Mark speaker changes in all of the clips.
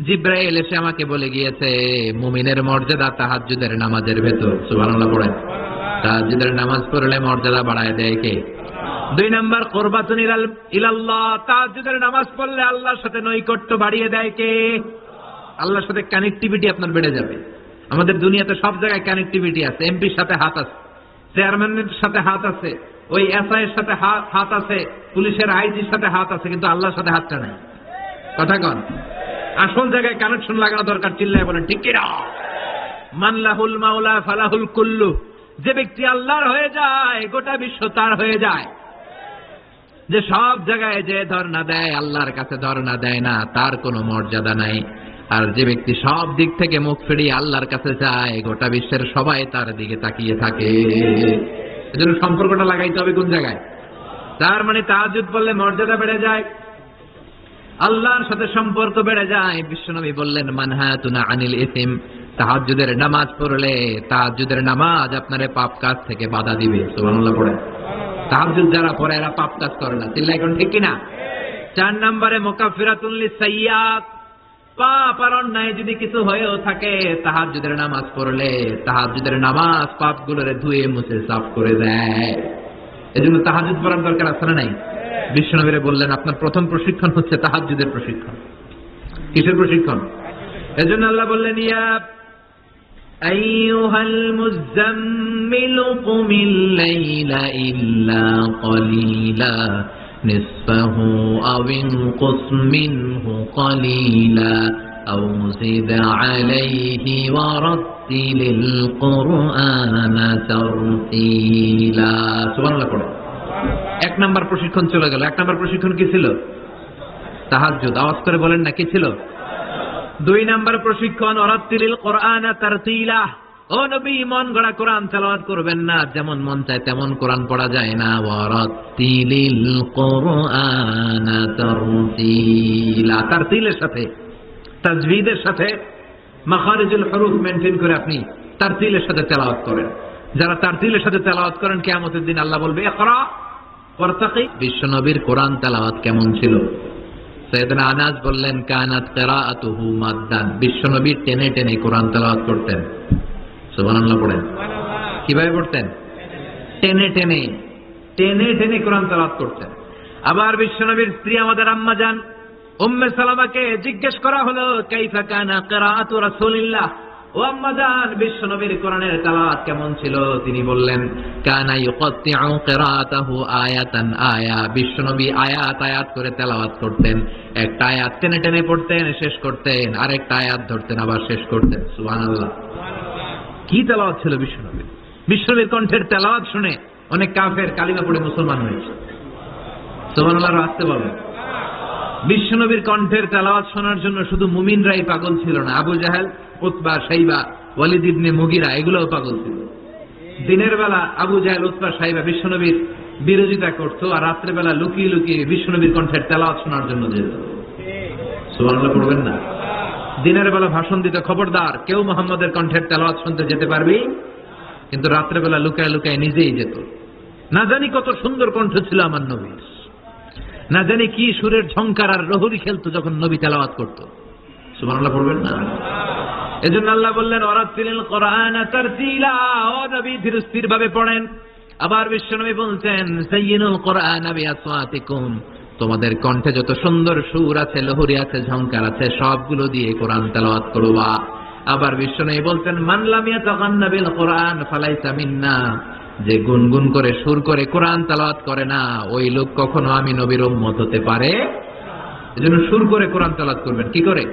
Speaker 1: জিব্রাইল এসে আমাকে বলে গিয়েছে মুমিনের মর্যাদা তাহাজ্জুদের নামাজের ভেতর। সুবহানাল্লাহ পড়েন। তাহাজ্জুদের নামাজ পড়লে মর্যাদা বাড়ায় দেয় কে? 2 নাম্বার কুরবাতুন ইলাল্লাহ, তাহাজ্জুদের নামাজ পড়লে আল্লাহর সাথে নৈকট্য বাড়িয়ে দেয় কে? আল্লাহর সাথে কানেক্টিভিটি আপনার বেড়ে যাবে। আমাদের দুনিয়াতে সব জায়গায় কানেক্টিভিটি আছে, এমপির সাথে হাত আছে, চেয়ারম্যানের সাথে হাত আছে, ওই এসআই এর সাথে হাত আছে, পুলিশের আইজির সাথে হাত আছে, কিন্তু আল্লাহর সাথে হাতটা নাই। কথা কন, আসল জায়গায় কানেকশন লাগানো দরকার। চিল্লায় বলেন ঠিক কি না? মান লাহুল মাওলা ফালাহুল কুল্লু, যে ব্যক্তি আল্লাহর হয়ে যায় গোটা বিশ্ব তার হয়ে যায়। যে সব জায়গায় যে ধর্ণা দেয় আল্লাহর কাছে ধর্ণা দেয় না, তার কোনো মর্যাদা নাই। আর যে ব্যক্তি সব দিক থেকে মুখ ফিরিয়ে আল্লাহর কাছে যায় গোটা বিশ্বের সবাই তার দিকে তাকিয়ে থাকে। এজন্য সম্পর্কটা লাগাইতে হবে কোন জায়গায়? তার মানে তাহাজ্জুদ পড়লে মর্যাদা বেড়ে যায়, আল্লাহর সাথে সম্পর্ক বেড়ে যায়। বিশ্বনবী বললেন মানহাতুনা আনিল ইসম, তাহাজ্জুদের নামাজ পড়লে তাহাজ্জুদের নামাজ আপনারে পাপ কাজ থেকে বাধা দিবে। সুবহানাল্লাহ পড়ে। তাহাজ্জুদ যারা পড়ে এরা পাপ কাজ করে না। চিল্লায় কোন ঠিক কি না? 4 নম্বরে মুকাফফিরাতুন লিসাইয়্যাত, পাপ আর অন্যায় যদি কিছু হয়েও থাকে তাহাজ্জুদের নামাজ পড়লে তাহাজ্জুদের নামাজ পাপগুলোরে ধুয়ে মুছে সাফ করে দেয়। এজন্য তাহাজ্জুদ পড়ার দরকার আছে না নাই? বিশ্বনবী বললেন আপনার প্রথম প্রশিক্ষণ হচ্ছে তাহাজ্জুদের প্রশিক্ষণ। কিসের প্রশিক্ষণ? এজন্য আল্লাহ বললেন ইয়া আইয়ুহাল মুযাম্মিলু কুমিল লাইলা ইল্লা ক্বালিলা নিসফাহু আও ইনকুস মিনহু ক্বালিলা আও জিদ আলাইহি ওয়া রাত্তিলিল কুরআনা তারতিলা। সুবহানাল্লাহ পড়ো। 1 নাম্বার প্রশিক্ষণ চলে গেল। 1 নাম্বার প্রশিক্ষণ কি ছিল? তাহাজ্জুদ। আওয়াজ করে বলেন না কি ছিল? 2 নাম্বার প্রশিক্ষণ ওয়ারাত্তিলিল কুরআনা তারতিলা। ও নবী, মন গড়া কোরআন তেলাওয়াত করবেন না, যেমন মন চায় তেমন কোরআন পড়া যায় না। ওয়ারাত্তিলিল কুরআনা তারতিলা, তারতিলের সাথে তাজবিদের সাথে মাখারিজুল হুরুফ মেইনটেইন করে আপনি তারতিলের সাথে তেলাওয়াত করেন। যারা তারতিলের সাথে তেলাওয়াত করেন কিয়ামতের দিন আল্লাহ বলবে ইকরা ওয়ারতাকি। বিশ্বনবীর কোরআন তেলাওয়াত কেমন ছিল? সাইয়েদনা আনাস বললেন কানাত কিরাআতুহু মাদ্দান, বিশ্বনবী টেনে টেনে কোরআন তেলাওয়াত করতেন। সুবহানাল্লাহ পড়েন। কিভাবে পড়তেন? টেনে টেনে টেনে টেনে কোরআন তেলাওয়াত করতেন। আবার বিশ্বনবীর স্ত্রী আমাদের আম্মা জান উম্মে সালামাকে জিজ্ঞেস করা হলো কাইফা কানা কিরাআতু রাসূলিল্লাহ, ও আম্মা জান বিশ্বনবীর কোরআনের তেলাওয়াত কেমন ছিল? তিনি বললেন কানা ইউকাত্তিউ কিরাআতাহু আয়াতান আয়া, বিশ্বনবী আয়াত আয়াত করে তেলাওয়াত করতেন। একটা আয়াত টেনে টেনে পড়তেন, শেষ করতেন, আরেকটা আয়াত ধরতেন, আবার শেষ করতেন। সুবহানাল্লাহ। কি তেলাওয়াত ছিল বিশ্বনবীর! বিশ্বনবীর কণ্ঠের তেলাওয়াত শুনে অনেক কাফের কালিমা পড়ে মুসলমান হয়েছে। সুবহানাল্লাহ আসতে বলেন। বিশ্বনবীর কণ্ঠের তেলাওয়াত শোনার জন্য শুধু মুমিনরাই পাগল ছিল না, আবু জাহেল, উতবা, শাইবা, ওয়ালিদ ইবনে মুগিরা এগুলোও পাগল ছিল। দিনের বেলা আবু জাহেল, উতবা, শাইবা বিশ্বনবীর বিরোধিতা করত, আর রাত্রে বেলা লুকিয়ে লুকিয়ে বিশ্বনবীর কণ্ঠের তেলাওয়াত শোনার জন্য যেত। সুবহানাল্লাহ পড়বেন না? দিনের বেলা ভাষণ দিতে খবরদার কেউ মুহাম্মদের কণ্ঠের তেলাওয়াত শুনতে যেতে পারবি, কিন্তু রাত্রে বেলা লুকায় লুকায় নিজেই যেত। না জানি কত সুন্দর কণ্ঠ ছিল আমার নবীর, না জানি কি সুরের ঝংকার আর রহুরি খেলতো যখন নবী তেলাওয়াত করত। সুবহানাল্লাহ পড়বেন না? এজন্য আল্লাহ বললেন ওয়ারাত্তিলিল কুরআনা তারতিলা, ও নবী ধীর স্থির ভাবে পড়েন। আবার বিশ্বনবী বলতেন যায়িনুল কুরআনা বিআসওয়াতিকুম, তোমাদের কণ্ঠে যত সুন্দর সুর আছে, লহরি আছে, ঝংকার আছে, সবগুলো দিয়ে কোরআন তেলাওয়াত করবা। আবার বিশ্বনবী বলতেন মান লাম ইয়াতাগান্না বিল কুরআন ফালাইসা মিন্না, যে গুনগুন করে সুর করে কোরআন তেলাওয়াত করে না ওই লোক কখনো আমি নবীর উম্মত হতে পারে। এজন্য সুর করে কোরআন তেলাওয়াত করবেন। কি করে?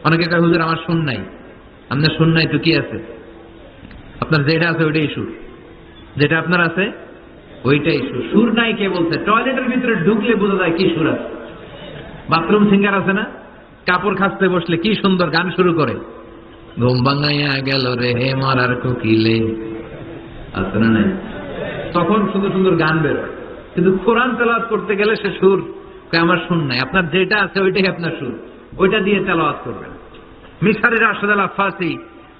Speaker 1: অনেকে কয় হুজুর আমার সুর নাই। আপনার সুর নাই তো কি আছে? আপনার যেটা আছে ওইটাই সুর, যেটা আপনার আছে ওইটাই সুর। সুর নাই কে বলছে? টয়লেটের ভিতরে ঢুকলে বোঝা যায় কি সুর আছে। বাথরুম সিঙ্গার আছে না, কাপড় খাসতে বসলে কি সুন্দর গান শুরু করে, ঘুম ভাঙাইয়া গেল রে হে মারার কোকিলে, আছে না নাই? তখন সুন্দর সুন্দর গান বেরোয়। কিন্তু কোরআন তেলাওয়াত করতে গেলে সে সুর আমার সুর নাই। আপনার যেটা আছে ওইটাই আপনার সুর, ওইটা দিয়ে তেলাওয়াত করবেন। মিশরের রাশেদ আল আফাসি,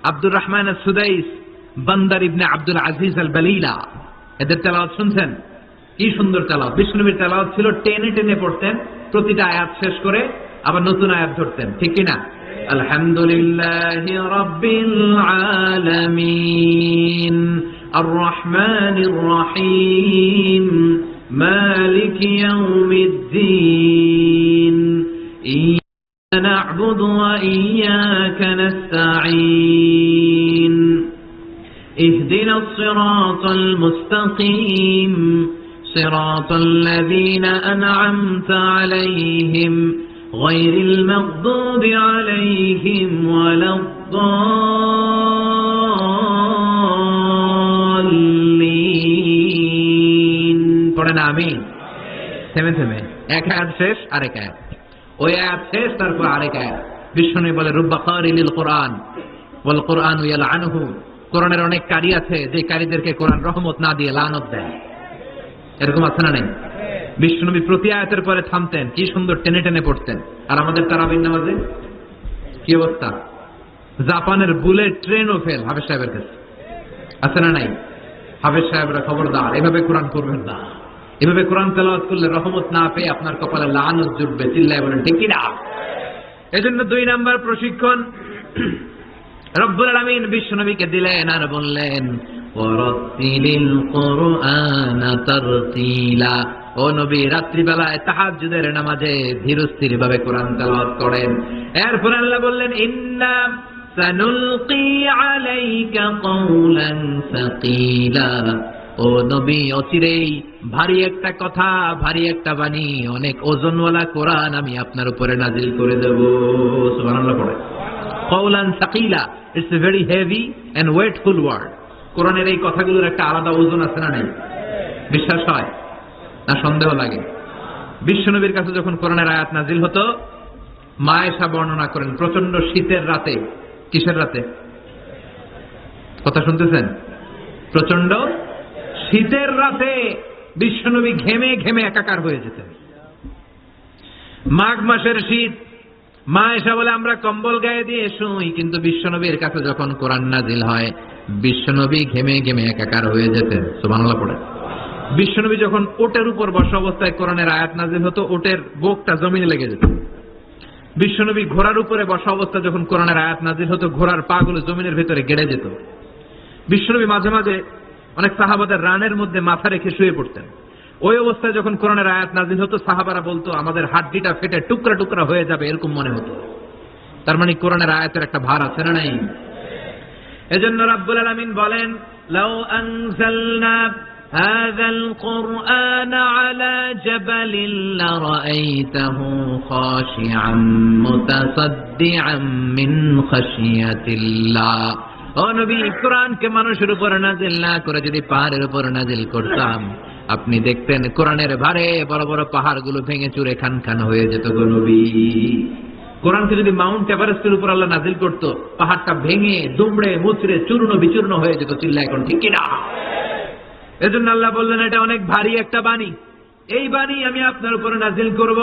Speaker 1: আব্দুর রহমান আস-সুদাইস, বান্দার ইবনে আব্দুল আজিজ আল বালিলা, এদের তেলাওয়াত শুনছেন? কি সুন্দর তেলাওয়াত! বিশ্বনবীর তেলাওয়াত ছিল টেনে টেনে পড়তেন, প্রতিটা আয়াত শেষ করে আবার নতুন আয়াত ধরতেন, ঠিক কিনা? আলহামদুলিল্লাহি রাব্বিল আলামিন আর রহমানির রহিম মালিকি ইয়াউমিদ্দিন ইয়্যাকা না'বুদু ওয়া ইয়্যাকা নাস্তাঈন ইহদিনাস সিরাতাল মুস্তাকিম সিরাতাল লাযীনা আন'আমতা আলাইহিম গায়রিল মাগদুবি আলাইহিম ওয়ালাদ-দাল্লিন। পড়েন আমিন। থেমে থেমে এক আয়াত শেষ আরেক আয়াত, ওই আয়াত শেষ তারপর আরেক আয়াত। বিষ্ণু বলে রুব্বা কারিলিল কোরআন ওয়াল কোরআনু ইয়ালআনুহু, কোরআনের অনেক কারি আছে যে কারীদেরকে কোরআন রহমত না দিয়ে লানত দেয়। এরকম আছে না নাই? বিষ্ণুনবী প্রতি আয়াতের পরে থামতেন, কি সুন্দর টেনে টেনে পড়তেন। আর আমাদের তারাবির নামাজে কি অবস্থা? জাপানের বুলেট ট্রেনও ফেল হাফেজ সাহেবের কাছে, আছে না নাই? হাফেজ সাহেবরা খবরদার, এভাবে কোরআন পড়বেন না। এভাবে কোরআন তেলাওয়াত করলে রহমত না পেয়ে আপনার কপালে লানত জুটবে। চিল্লায় বলেন ঠিক কি না? এজন্য 2 নাম্বার প্রশিক্ষণ রব্বুল আলামিন বিশ্বনবীকে দিলেন আর বললেন ওয়ারাতিলিল কুরআনা তারতিলা। ও নবী, রাত্রিবেলায় তাহাজ্জুদের নামাজে ধীরস্থির ভাবে কোরআন তেলাওয়াত করেন। এরপর আল্লাহ বললেন ইন্না সানুলকি আলাইকা কওলান সাকিলা। ও নবী, অচিরেই ভারী একটা কথা, ভারী একটা বাণী, অনেক ওজনওয়ালা কোরআন আমি আপনার উপরে নাজিল করে দেব। সুবহানাল্লাহ পড়ে। কওলান সাকিলা, it's a very heavy and weightful word. কোরআনের এই কথাগুলোর একটা আলাদা ওজন আছে না নাই? বিশ্বাস হয় না সন্দেহ লাগে? বিশ্বনবীর কাছে যখন কোরআনের আয়াত নাজিল হতো, মা আয়েশা বর্ণনা করেন প্রচন্ড শীতের রাতে। কিসের রাতে? কথা শুনতেছেন? প্রচন্ড শীতের রাতে বিশ্বনবী ঘেমে ঘেমে একাকার হয়ে যেতেন। মাঘ মাসের শীত, মা আয়েশা বলে আমরা কম্বল গায়ে দিয়ে শুই, কিন্তু বিশ্বনবীর কাছে যখন কোরআন নাজিল হয় বিশ্বনবী ঘেমে ঘেমে একাকার হয়ে যেতেন। সুবহানাল্লাহ পড়ে। বিশ্বনবী যখন ওটের উপর বসা অবস্থায় কোরআনের আয়াত নাজিল হতো, ওটের বুকটা জমিনে লেগে যেত। বিশ্বনবী ঘোড়ার উপরে বসা অবস্থায় যখন কোরআনের আয়াত নাজিল হতো, ঘোড়ার পা গুলো জমিনের ভেতরে গেড়ে যেত। বিশ্বনবী মাঝে মাঝে অনেক সাহাবাদের রানের মধ্যে মাথা রেখে শুয়ে পড়তেন। ওই অবস্থায় যখন কোরআনের আয়াত নাজিল হতো, সাহাবারা বলতো আমাদের হাড্ডিটা ফেটে টুকরা টুকরা হয়ে যাবে, এরকম মনে হতো। তার মানে কোরআনের আয়াতের একটা ভার আছে না নাই? এজন্য রাব্বুল আলামিন বলেন লাউ আনজালনা হাযাল কুরআনা আলা জাবালিন লারাআইতাহু খাশিআন মুতাসাদ্দিআন মিন খাশিয়াতিল্লাহ। ও নবী, কোরআনকে মানুষের উপর নাজিল না করে যদি পাহাড়ের উপর নাজিল করতাম, আপনি দেখতেন কোরআনের ভারে বড় বড় পাহাড়গুলো ভেঙে চুরে খান খান হয়ে যেত গো নবী। কোরআনকে যদি মাউন্ট এভারেস্টের উপর আল্লাহ নাজিল করতো, পাহাড়টা ভেঙে দুমড়ে মুচড়ে চূর্ণ বিচূর্ণ হয়ে যেত। চিল্লা এখন ঠিক কিনা? এজন্য আল্লাহ বললেন এটা অনেক ভারী একটা বাণী, এই বাণী আমি আপনার উপরে নাজিল করব।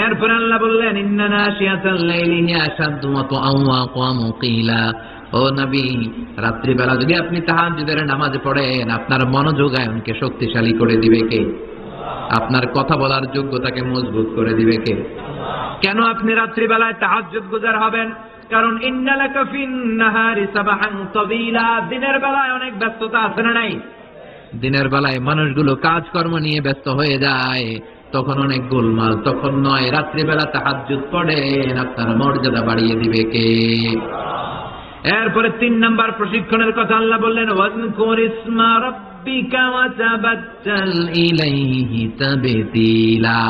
Speaker 1: এরপর আল্লাহ বললেন ইন্না নাশিয়াতাল লাইলি হিয়া আশাদ্দু ওয়াতআন ওয়া মুকিলা। ও নবী, রাত্রিবেলা যদি আপনি তাহাজ্জুদের নামাজ পড়েন, আপনার মনোযোগায়নকে শক্তিশালী করে দিবে কে? আপনার কথা বলার যোগ্যতাকে মজবুত করে দিবে কে? কেন আপনি রাত্রিবেলায় তাহাজ্জুদ গুজার হবেন? কারণ ইন্না লাকা ফিন নাহারি সাবাহান তাবিলা। দিনের বেলায় অনেক ব্যস্ততা আছে না নাই? দিনের বেলায় মানুষগুলো কাজকর্ম নিয়ে ব্যস্ত হয়ে যায়, তখন অনেক গোলমাল। তখন নয়, রাত্রিবেলা তাহাজ্জুদ পড়েন, আপনার মর্যাদা বাড়িয়ে দিবে কে? এরপরে 3 নাম্বার প্রশিক্ষণের কথা আল্লাহ বললেন ওয়াজকুর ইসমা রাব্বিকা ওয়া তাবাত্তাল ইলাইহি তাবতিলা।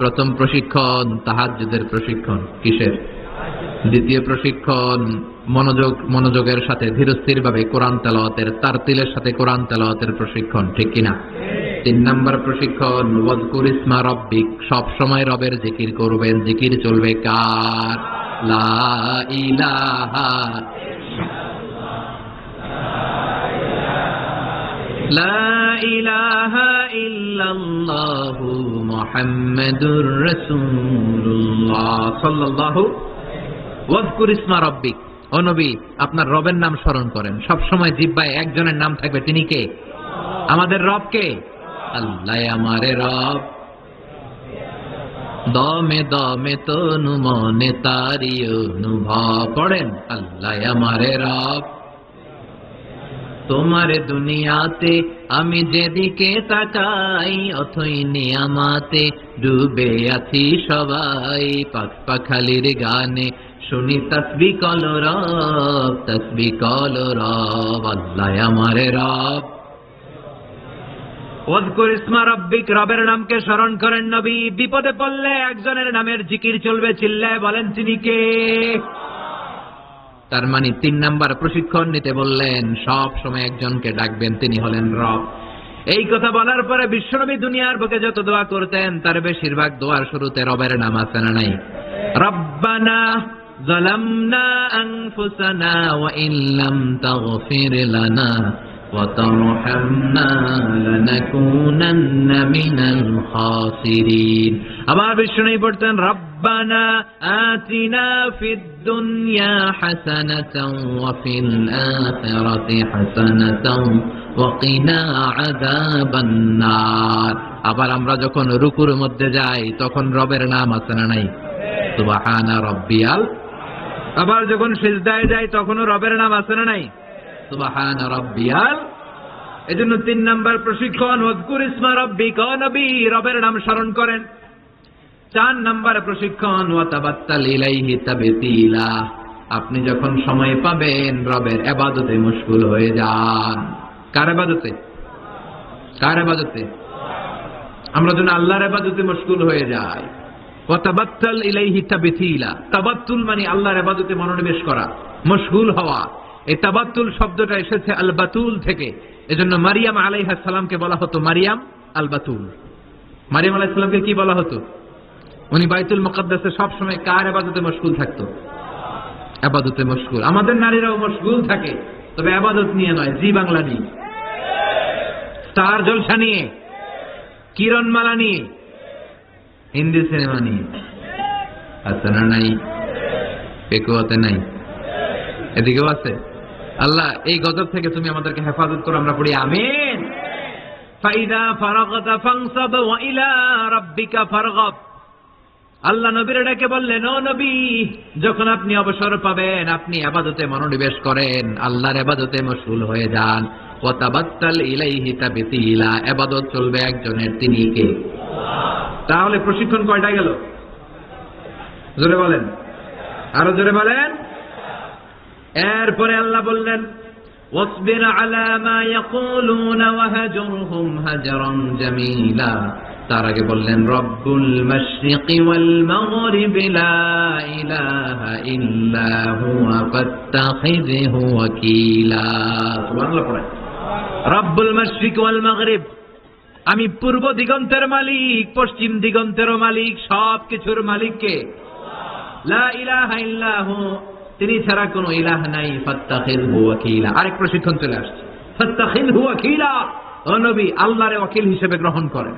Speaker 1: প্রথম প্রশিক্ষণ তাহাজ্জুদের প্রশিক্ষণ। কিসের? দ্বিতীয় প্রশিক্ষণ মনোযোগের সাথে ধীরস্থির ভাবে কোরআন তেলাওয়াতের, তারতিলের সাথে কোরআন তেলাওয়াতের প্রশিক্ষণ, ঠিক কিনা? 3 নাম্বার প্রশিক্ষণ ওয়াজকুর ইসমা রাব্বিক, সব সময় রবের জিকির করবেন। জিকির চলবে কার? লা ইলাহা লা ইলাহা ইল্লাল্লাহু মুহাম্মাদুর রাসূলুল্লাহ সাল্লাল্লাহু। ওয়াজকুর ইসমা রাব্বিক, ও নবী আপনার রবের নাম স্মরণ করেন। সব সময় জিহ্বায় একজনের নাম থাকবে, তিনি কে? আমাদের রব কে? আল্লাহ আমারে রব। দমে দমে তনু মনে তারি অনুভব। পড়েন, আল্লাহ আমারে রব। তোমার দুনিয়াতে আমি যেদিকে তাকাই, অথই নিয়ামাতে ডুবে আছি সবাই। পাখ পাখালির গানে শুনি তসবিহ কলরব, তসবিহ কলরব। আল্লাহ আমারে রব। ওয়াজকুর ইসমা রাব্বিক, রবের নামকে স্মরণ করেন নবী। বিপদে পড়লে একজনের নামের জিকির চলবে, চিল্লায় বলেন তিনি কে? তার মানে 3 নাম্বার প্রশিক্ষণ নিতে বললেন, সব সময় একজনকে ডাকবেন, তিনি হলেন রব। এই কথা বলার পরে বিশ্বনবী দুনিয়ার বুকে যত দোয়া করতেন তার বেশিরভাগ দোয়ার শুরুতে রবের নাম আছে না নাই? রব্বানা যালামনা আনফুসানা ওয়া ইল্লাম তাগফির লানা ওয়া তারহামনা লানাকুনান্না মিনাল খাসিরিন। আবার বিশ্বনবী পড়তেন, রব্বানা আতিনা ফিদ দুনিয়া হাসানাতাও ওয়া ফিল আখিরাতি হাসানাতাও ওয়া কিনা আযাবান নার। আবার আমরা যখন রুকুর মধ্যে যাই তখন রবের নাম আছে না নাই? সুবহানা রাব্বিয়াল। আবার যখন সিজদায় যাই তখনও রবের নাম আছে না নাই? সুবহানা রাব্বিয়াল। এজন্য 3 নাম্বার প্রশিক্ষণ, ওয়াজকুর ইসমা রাব্বিকা, নবী রবের নাম স্মরণ করেন। 4 নাম্বার প্রশিক্ষণ, ওয়া তাবাত্তাল ইলাইহি তাবতিলা। আপনি যখন সময় পাবেন রবের ইবাদতে মশগুল হয়ে যান। কার ইবাদতে? কার ইবাদতে? আমরা যেন আল্লাহর ইবাদতে মশগুল হয়ে যাই। ওয়া তাবাত্তাল ইলাইহি তাবতিলা। তাবাত্তুল মানে আল্লাহর ইবাদতে মনোনিবেশ করা, মশগুল হওয়া। এই তাবাত্তুল শব্দটা এসেছে আল বাতুল থেকে। এজন্য মারিয়াম আলাইহিস সালামকে বলা হতো মারিয়াম আল বাতুল। মারিয়াম আলাইহিস সালামকে কি বলা হতো? উনি বাইতুল মুকাদ্দাসে সব সময় কার ইবাদতে মশগুল থাকতো? ইবাদতে মশগুল। আমাদের নারীরাও মশগুল থাকে, তবে ইবাদত নিয়ে নয়, জি বাংলা নিয়ে, স্টার জলসা নিয়ে, কিরণমালা নিয়ে, হিন্দি সিনেমা নিয়ে। আছে না নাই? পেকুয়াতে নাই? এদিকেও আছে। আল্লাহ এই গজব থেকে তুমি আমাদেরকে হেফাজত করো, আমরা পড়ি আমিন। ফাইদা ফারাগতা ফানসাব ওয়া ইলা রাব্বিকা ফারগাব। আল্লাহ নবীর ডেকে বললেন, ও নবী, যখন আপনি অবসর পাবেন আপনি ইবাদতে মনোনিবেশ করেন, আল্লাহর ইবাদতে মশগুল হয়ে যান। ওয়া তাবাত্তাল ইলাইহি তাবতিলা। ইবাদত চলবে একজনের, তিনি কে? তাহলে প্রশিক্ষণ কয়টা গেল? জোরে বলেন, আরো জোরে বলেন। এরপরে আল্লাহ বললেন, ওয়াসবির আলা মা ইয়াকুলুনা ওয়াহজুরহুম হাজরান জামিলা। তার আগে বললেন, রব্বুল মাশরিকি ওয়াল মাগরিবি লা ইলাহা ইল্লা হুয়া ফাত্তাখিযহু ওয়াকিলা। সুবহানাল্লাহ পড়েন। রব্বুল মাশরিক ওয়াল মাগরিব, আমি পূর্ব দিগন্তের মালিক, পশ্চিম দিগন্তেরও মালিক, সব কিছুর মালিক কে? লা ইলাহা ইল্লা হু, তিনি ছাড়া কোনো ইলাহ নাই। ফাত্তাখিযহু ওয়াকিলা। আরেক প্রশিক্ষণ চলে আসছে, ফাত্তাখিযহু ওয়াকিলা। ও নবী, আল্লাহর ওয়াকিল হিসেবে গ্রহণ করেন।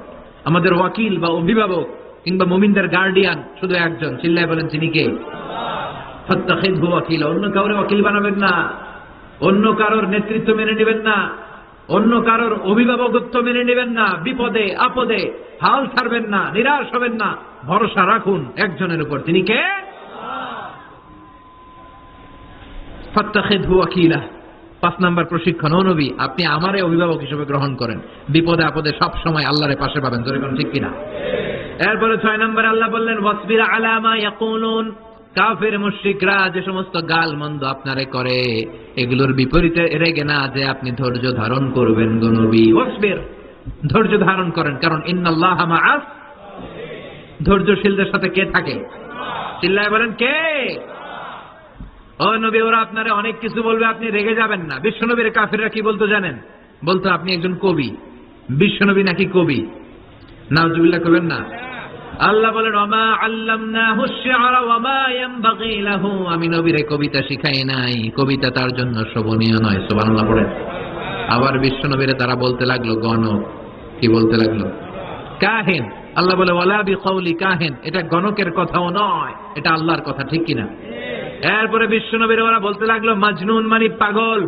Speaker 1: আমাদের ওয়াকিল বা অভিভাবক কিংবা মুমিনদের গার্ডিয়ান শুধু একজন, চিল্লায় বলেন তিনি কে? ফাত্তাখিযহু ওয়াকিলা। অন্য কাউরে ওয়াকিল বানাবেন না, অন্য কারোর নেতৃত্ব মেনে নেবেন না, অন্য কারোর অভিভাবকত্ব মেনে নেবেন না। বিপদে আপদে হাল ছাড়বেন না, নিরাশ হবেন না, ভরসা রাখুন একজনের উপর, তিনি কে? ফাত্তাখিযহু ওয়াকিলা। 5 নাম্বার প্রশিক্ষণ, ও নবী আপনি আমারে অভিভাবক হিসেবে গ্রহণ করেন, বিপদে আপদে সব সময় আল্লাহর পাশে পাবেন। জোরে বলেন ঠিক কিনা? এরপরে 6 নম্বরে আল্লাহ বললেন, ওয়াসবির আলা মা ইয়াকুলুন। কাফের মুশরিকরা যে সমস্ত গাল মন্দ আপনারে করে, এগুলোর বিপরীতে রেগে না যে আপনি ধৈর্য ধারণ করবেন গো নবী। ওয়াসবির, ধৈর্য ধারণ করেন, কারণ ইন্নাল্লাহা মাআস। ধৈর্যশীলদের সাথে কে থাকে? চিল্লায় বলেন কে? ও নবী, ওরা আপনারে অনেক কিছু বলবে, আপনি রেগে যাবেন না। বিশ্বনবীর কাফেররা কি বলতো জানেন? বলতো আপনি একজন কবি। বিশ্বনবী নাকি কবি? নাউজুবিল্লাহ করবেন না। আল্লাহ বলেন, ওমা আল্লামনাহু আশ-শি'রা ওয়া মা ইয়ানবাগি লাহু। আমি নবীরে কবিতা শিখাই নাই, কবিতা তার জন্য শোভনীয় নয়। সুবহানাল্লাহ পড়েন। আবার বিশ্বনবীরে তারা বলতে লাগলো গণক। কি বলতে লাগলো? কাহিন। আল্লাহ বলে, ওয়ালা বিকাউলি কাহিন। এটা গণকের কথাও নয়, এটা আল্লাহর কথা, ঠিক কিনা? এরপরে বিশ্বনবীর ওরা বলতে লাগলো মাজনুন, মানে পাগল।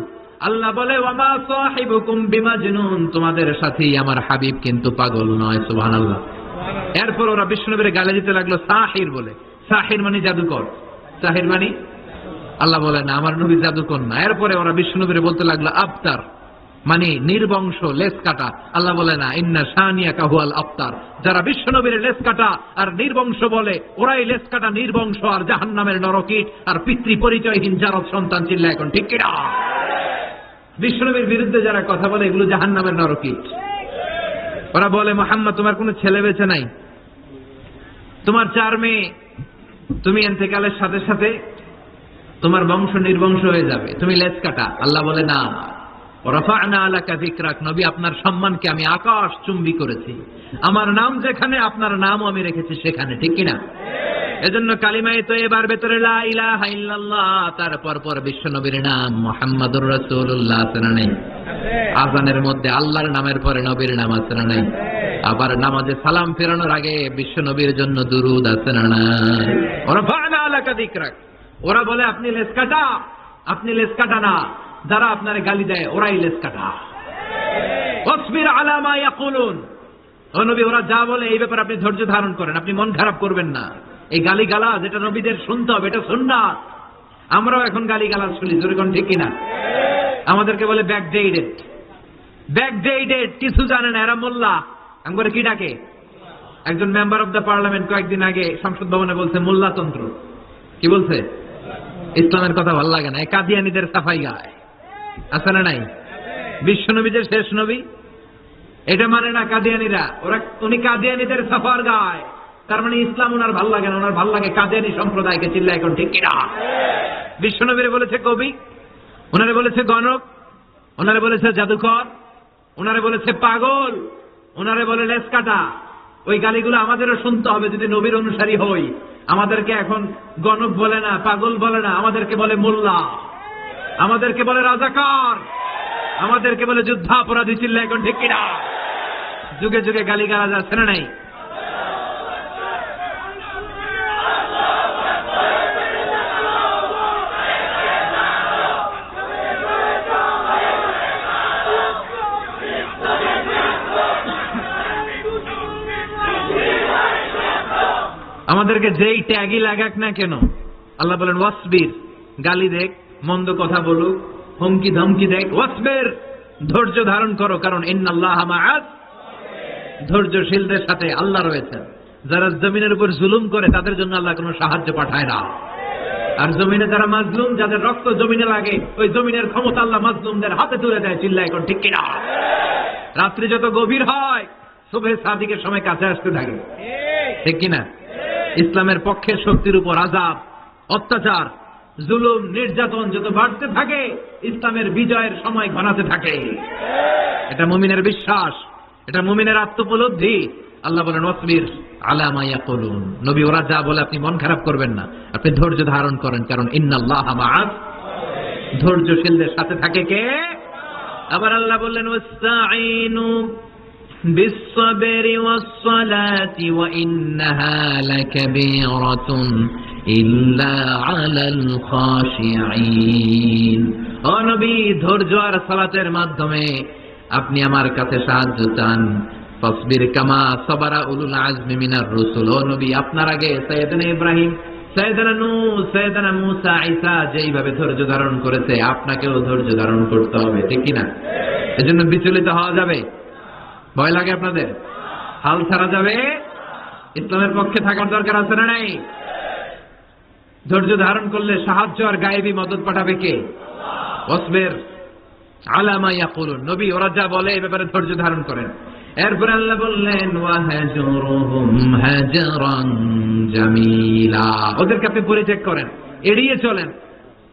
Speaker 1: আল্লাহ বলে, ওয়ামা সাহিবুকুম বিমাজনুন। তোমাদের সাথী আমার হাবিব কিন্তু পাগল নয়। সুবহানাল্লাহ। এরপর ওরা বিশ্বনবীর গালি দিতে লাগলো সাহির বলে। সাহির মানে জাদুকর, সাহির মানে আল্লাহ বলে না আমার নবী জাদুকর না। এরপরে ওরা বিশ্বনবীর বলতে লাগলো আবতার মানে নির্বংশ, লেজ কাটা। আল্লাহ বলে না ইন্না শানিয়াকা হুয়াল আবতার। যারা বিশ্বনবীর লেজ কাটা আর নির্বংশ বলে ওরাই লেজ কাটা, নির্বংশ আর জাহান্নামের নরকীট আর পিতৃ পরিচয়হীন জারদ সন্তান। চিল্লা এখন ঠিক কিনা? বিশ্বনবীর বিরুদ্ধে যারা কথা বলে এগুলো জাহান্নামের নরকীট। ওরা বলে মুহাম্মদ তোমার কোনো ছেলে বেঁচে নাই, তোমার 4 মেয়ে, তুমি ইন্তেকালের সাথে সাথে তোমার বংশ নির্বংশ হয়ে যাবে, তুমি লেজ কাটা। আল্লাহ বলে না রাফা'না আলাকা যিকরাক, নবী আপনার সম্মানকে আমি আকাশ চুম্বি করেছি, আমার নাম যেখানে আপনার নামও আমি রেখেছি সেখানে। ঠিক কিনা? এজন্য কালিমায়ে তয়্যিবার ভেতরে লা ইলাহা ইল্লাল্লাহ, তারপর পর বিশ্বনবীর নাম মুহাম্মাদুর রাসূলুল্লাহ আছে না নাই? আযানের মধ্যে আল্লাহর নামের পরে নবীর নাম আছে না নাই? আবার নামাজে সালাম ফেরানোর আগে বিশ্বনবীর জন্য দুরূদ আছে না নাই? রাফা'না আলাকা যিকরাক। ওরা বলে আপনি লেজ কাটা, আপনি লেজ কাটা না, যারা আপনার গালি দেয় ওরাই লেজ কাটা। ওয়াসবির আলা মা ইয়াকুলুন, ও নবী ওরা যা বলে এই ব্যাপারে আপনি ধৈর্য ধারণ করেন, আপনি মন খারাপ করবেন না। এই গালি গালা যেটা নবীদের শুনতে হবে এটা সুন্নাত। আমরাও এখন গালি গালাজ শুনি, জোরে কোন ঠিক কিনা? আমাদেরকে বলে ব্যাকডেটেড, ব্যাকডেটেড, কিছু জানে না এরা মোল্লা। আমরা কি ডাকে? একজন মেম্বার অফ দ্য পার্লামেন্ট কয়েকদিন আগে সংসদ ভবনে বলছে মোল্লাতন্ত্র। কি বলছে? ইসলামের কথা ভালো লাগে না, এই কাদিয়ানীদের সাফাই গায়। আছে না নাই? বিশ্বনবীদের শেষ নবী এটা মানে না কাদিয়ানীরা, উনি কাদিয়ানীদের সাফার গায়। তার মানে ইসলাম ওনার ভাল লাগে না, ওনার ভাল লাগে কাদিয়ানী সম্প্রদায়কে। চিল্লা এখন ঠিক কিনা? বিশ্বনবীরে বলেছে কবি, ওনারে বলেছে গণক, ওনারে বলেছে জাদুকর, ওনারে বলেছে পাগল, ওনারে বলে লেজ কাটা। ওই গালিগুলো আমাদেরও শুনতে হবে যদি নবীর অনুসারী হই। আমাদেরকে এখন গণক বলে না, পাগল বলে না, আমাদেরকে বলে মোল্লা, আমাদেরকে বলে রাজাকার, আমাদেরকে বলে যুদ্ধাপরাধী। চিল্লা এখন ঠিক কিনা? যুগে যুগে গালি গালা যাচ্ছে না নাই? আমাদেরকে যেই ট্যাগই লাগাক না কেন, আল্লাহ বলেন ওয়াসবির, গালি দেখ, মন্দ কথা বলুক, হুমকি ধমকি দেখ, ওয়াসবির, ধৈর্য ধারণ করো, কারণ ইন্নাল্লাহা মাআস, ধৈর্যশীলদের সাথে আল্লাহ রয়েছে। যারা জমিনের উপর জুলুম করে তাদের জন্য আল্লাহ কোনো সাহায্য পাঠায় না। আর জমিনে যারা মাজলুম, যাদের রক্ত জমিনে লাগে, ওই জমিনের ক্ষমতা আল্লাহ মাজলুমদের হাতে তুলে দেয়। চিল্লা এখন ঠিক কিনা? রাত্রি যত গভীর হয় সুবহে সাদিকের সময় কাছে আসতে থাকে। ঠিক কিনা? ইসলামের পক্ষের শক্তির উপর আযাব, অত্যাচার, জুলুম, নির্যাতন যত বাড়তে থাকে ইসলামের বিজয়ের সময় ঘনাতে থাকে। এটা মুমিনের বিশ্বাস, এটা মুমিনের আত্মোপলব্ধি। আল্লাহ বলেন ওয়াসবির আলা মা ইয়াকুলুন, নবী ওরা যা বলে আপনি মন খারাপ করবেন না, আপনি ধৈর্য ধারণ করেন, কারণ ইন্নাল্লাহা মাআস, ধৈর্যশীলদের সাথে থাকে কে? আবার আল্লাহ বললেন ওয়াস্তাঈনু বিস-সাবরি ওয়াস-সালাতি ওয়া ইন্নাহা লাকাবীরাতুন ইল্লা আলাল খাশিঈন। ও নবী, ধৈর্য আর সালাতের মাধ্যমে আপনি আমার কাছে সাহায্য চান। ফাসবির কামা সাবারা উলুল আজমি মিনার রাসূল। ও নবী, আপনার আগে সাইয়েদনা ইব্রাহিম, সাইয়েদনা নূহ, সাইয়েদনা মূসা, ঈসা যেইভাবে ধৈর্য ধারণ করেছে আপনাকেও ধৈর্য ধারণ করতে হবে। ঠিক কি না? এজন্য বিচলিত হওয়া যাবে? ভয় লাগে আপনাদের? হাল ছাড়া যাবে? ইসলামের পক্ষে থাকার দরকার আছে না নাই? ধৈর্য ধারণ করলে সাহায্য আর গায়েবী মদত পাঠাবে কে? ওয়াসবির আলা মা ইয়াকুলুন, নবী ওরা যা বলে এই ব্যাপারে ধৈর্য ধারণ করেন। এরপর আল্লাহ বললেন ওয়াহজুরহুম হাজরান জামিলা, ওদেরকে আপনি পরিত্যাগ করেন, এড়িয়ে চলেন।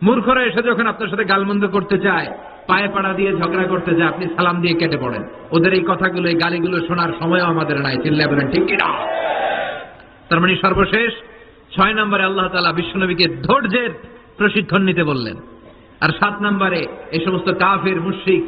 Speaker 1: মূর্খরা এসে যখন আপনার সাথে গালমন্দ করতে চায়, পায়ে পাড়া দিয়ে ঝগড়া করতে যায়, আপনি সালাম দিয়ে কেটে পড়েন। ওদের এই কথাগুলো, এই গালিগুলো শোনার সময়ও আমাদের নাই। চিল্লায় বলেন ঠিক কিনা? তার মানে সর্বশেষ 6 নম্বরে আল্লাহ তাআলা বিশ্বনবীকে ধৈর্যের প্রশিক্ষণ নিতে বললেন। আর 7 নম্বরে এই সমস্ত কাফির মুশরিক